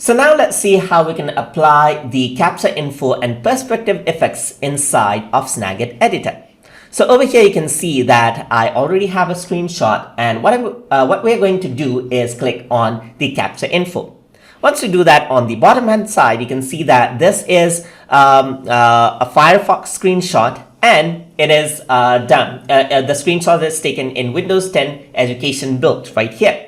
So now let's see how we can apply the capture info and perspective effects inside of Snagit editor. So over here you can see that I already have a screenshot, and what we're going to do is click on the capture info. Once you do that, on the bottom hand side you can see that this is a Firefox screenshot, and it is done. The screenshot is taken in Windows 10 Education Build right here.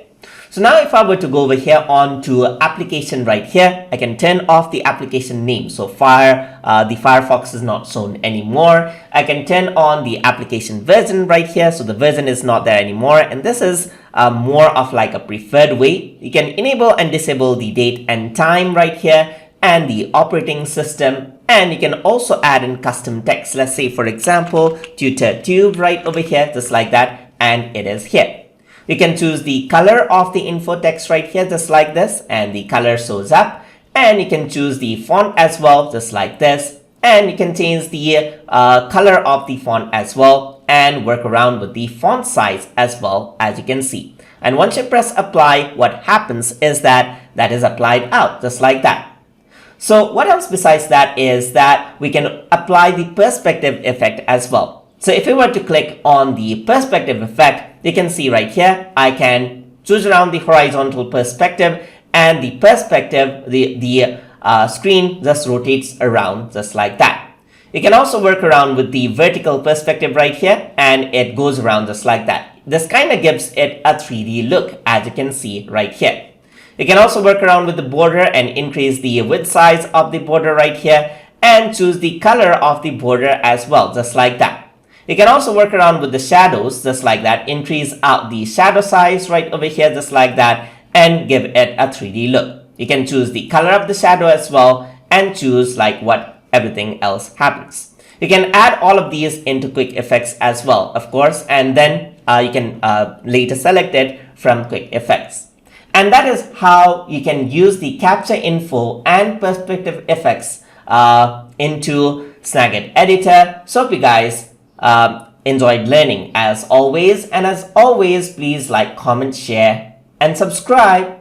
So now if I were to go over here onto application right here, I can turn off the application name. So the Firefox is not shown anymore. I can turn on the application version right here. So the version is not there anymore. And this is more of like a preferred way. You can enable and disable the date and time right here, and the operating system. And you can also add in custom text. Let's say, for example, tutor tube right over here, just like that. And it is here. You can choose the color of the info text right here, just like this, and the color shows up. And you can choose the font as well, just like this. And you can change the color of the font as well, and work around with the font size as well, as you can see. And once you press apply, what happens is that is applied out, just like that. So what else besides that is that we can apply the perspective effect as well. So if we were to click on the perspective effect, you can see right here, I can choose around the horizontal perspective, and the perspective, the screen just rotates around just like that. You can also work around with the vertical perspective right here, and it goes around just like that. This kind of gives it a 3D look, as you can see right here. You can also work around with the border and increase the width size of the border right here, and choose the color of the border as well, just like that. You can also work around with the shadows, just like that, increase out the shadow size right over here, just like that, and give it a 3D look. You can choose the color of the shadow as well, and choose like what everything else happens. You can add all of these into quick effects as well, of course, and then you can later select it from quick effects. And that is how you can use the capture info and perspective effects into Snagit editor. So hope you guys enjoyed learning as always, and as always, please like, comment, share, and subscribe.